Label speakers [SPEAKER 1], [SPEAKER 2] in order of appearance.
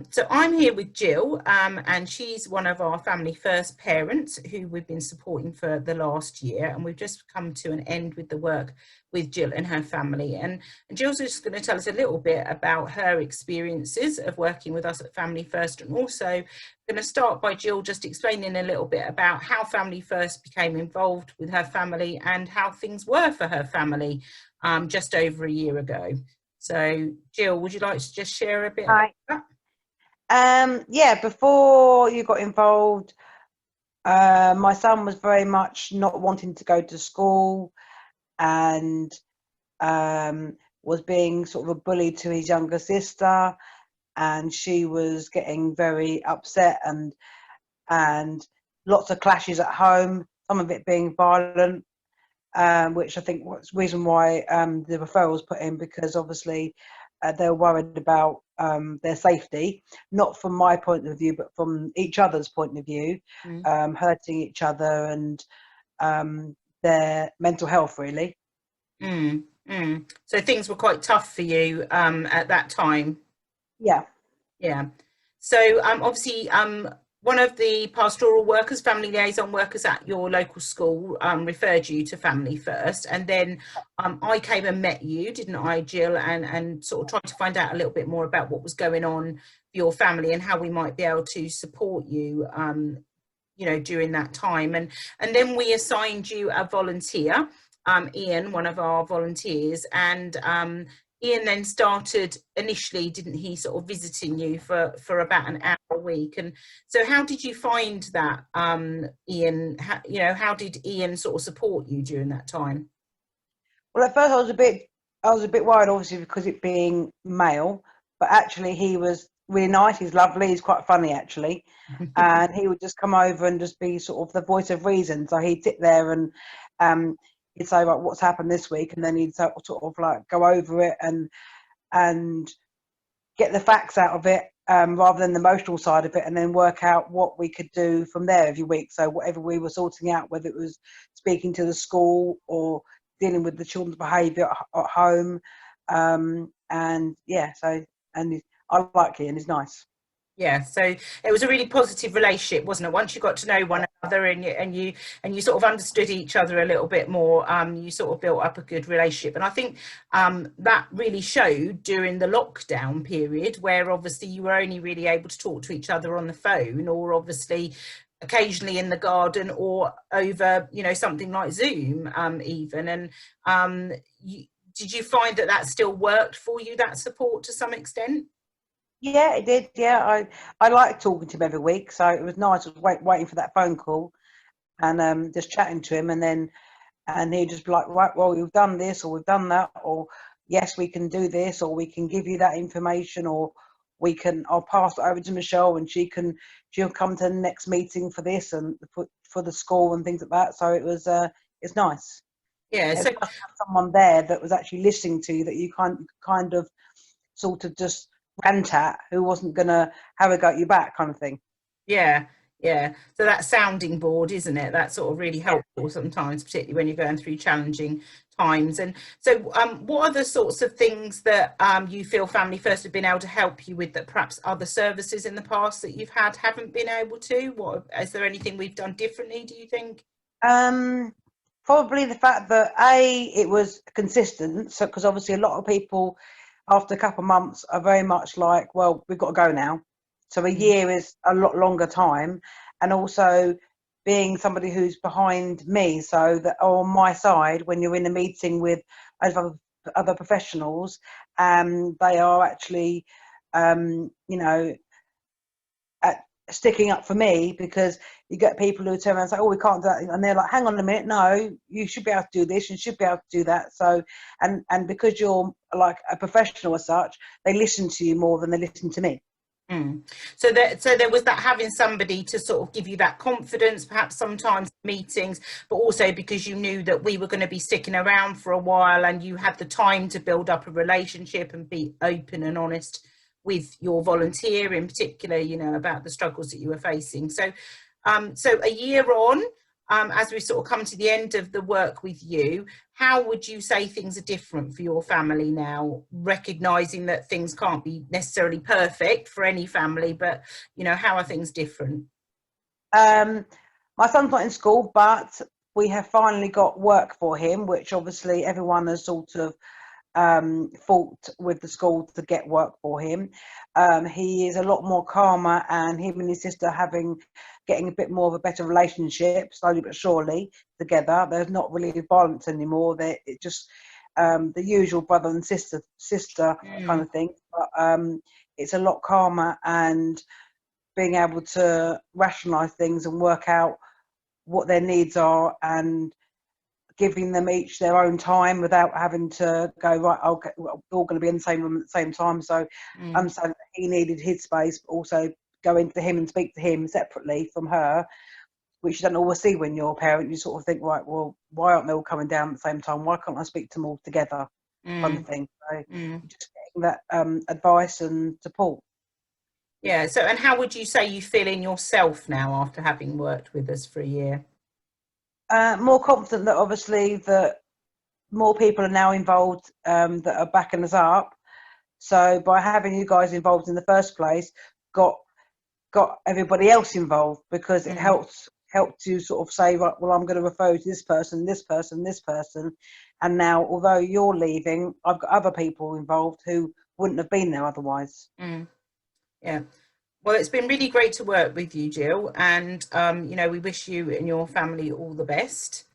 [SPEAKER 1] So I'm here with Gill, and she's one of our Family First parents who we've been supporting for the last year, and we've just come to an end with the work with Gill and her family. And Gill's just going to tell us a little bit about her experiences of working with us at Family First, and also going to start by Gill just explaining a little bit about how Family First became involved with her family and how things were for her family just over a year ago. So, Gill, would you like to just share a bit about that?
[SPEAKER 2] Yeah, before you got involved, my son was very much not wanting to go to school and was being sort of a bully to his younger sister, and she was getting very upset and lots of clashes at home, some of it being violent, which I think was the reason why the referral was put in, because obviously they were worried about their safety, not from my point of view, but from each other's point of view, hurting each other and their mental health, really.
[SPEAKER 1] So things were quite tough for you at that time.
[SPEAKER 2] Yeah.
[SPEAKER 1] Yeah. So obviously one of the pastoral workers, family liaison workers at your local school referred you to Family First, and then I came and met you, didn't I, Gill, and sort of tried to find out a little bit more about what was going on for your family and how we might be able to support you, you know, during that time. And then we assigned you a volunteer, Ian, one of our volunteers, and Ian then started initially, didn't he, sort of visiting you for about an hour a week. And so how did you find that, Ian? How did Ian sort of support you during that time?
[SPEAKER 2] Well, at first I was a bit worried, obviously, because it being male, but actually he was really nice. He's lovely. He's quite funny, actually. And he would just come over and just be sort of the voice of reason. So he'd sit there and he'd say, like, what's happened this week, and then he'd sort of like go over it and get the facts out of it, rather than the emotional side of it, and then work out what we could do from there every week. So whatever we were sorting out, whether it was speaking to the school or dealing with the children's behaviour at home, and yeah, so and I like Ian, he's nice.
[SPEAKER 1] Yeah, so it was a really positive relationship, wasn't it? Once you got to know one another and you sort of understood each other a little bit more, you sort of built up a good relationship. And I think that really showed during the lockdown period, where obviously you were only really able to talk to each other on the phone, or obviously occasionally in the garden, or over, you know, something like Zoom, even. And did you find that still worked for you, that support, to some extent?
[SPEAKER 2] Yeah, it did. Yeah, I like talking to him every week, so it was nice. I was waiting for that phone call and just chatting to him, and he'd just be like, right, well, we've done this or we've done that, or yes, we can do this, or we can give you that information, or I'll pass it over to Michelle and she'll come to the next meeting for this and for the school and things like that. So it's nice.
[SPEAKER 1] Yeah,
[SPEAKER 2] It's
[SPEAKER 1] so
[SPEAKER 2] nice to have someone there that was actually listening to you, that you kind of sort of just rant at, who wasn't gonna have a go at you back, kind of thing.
[SPEAKER 1] yeah, yeah. So that sounding board, isn't it? That's sort of really
[SPEAKER 2] Yeah.
[SPEAKER 1] helpful sometimes, particularly when you're going through challenging times. And so, what are the sorts of things that you feel Family First have been able to help you with that perhaps other services in the past that you've had haven't been able to? What is there anything we've done differently, do you think?
[SPEAKER 2] Probably the fact that it was consistent. So, because obviously a lot of people after a couple of months are very much like, well, we've got to go now. So a year is a lot longer time. And also being somebody who's behind me, so that on my side, when you're in a meeting with other professionals, they are actually, you know, sticking up for me, because you get people who turn around and say, oh, we can't do that, and they're like, hang on a minute, no, you should be able to do this, you should be able to do that. So and because you're like a professional as such, they listen to you more than they listen to me.
[SPEAKER 1] So there was that, having somebody to sort of give you that confidence, perhaps sometimes meetings, but also because you knew that we were going to be sticking around for a while, and you had the time to build up a relationship and be open and honest with your volunteer in particular, you know, about the struggles that you were facing. So so a year on, as we sort of come to the end of the work with you, how would you say things are different for your family now, recognizing that things can't be necessarily perfect for any family, but, you know, how are things different?
[SPEAKER 2] My son's not in school, but we have finally got work for him, which obviously everyone has sort of fought with the school to get work for him. He is a lot more calmer, and him and his sister getting a bit more of a better relationship, slowly but surely, together. There's not really violence anymore. It just the usual brother and sister kind of thing. But it's a lot calmer, and being able to rationalize things and work out what their needs are, and giving them each their own time without having to go, right, okay, we're all going to be in the same room at the same time. So so he needed his space, but also go into him and speak to him separately from her, which you don't always see when you're a parent. You sort of think, right, well, why aren't they all coming down at the same time? Why can't I speak to them all together? Kind of thing. So just getting that advice and support.
[SPEAKER 1] Yeah. So, and how would you say you feel in yourself now after having worked with us for a year?
[SPEAKER 2] More confident that obviously that more people are now involved, that are backing us up. So by having you guys involved in the first place, got everybody else involved, because it helped you sort of say, right, well, I'm going to refer you to this person, this person, this person. And now, although you're leaving, I've got other people involved who wouldn't have been there otherwise.
[SPEAKER 1] Yeah. Well, it's been really great to work with you, Gill, and you know, we wish you and your family all the best.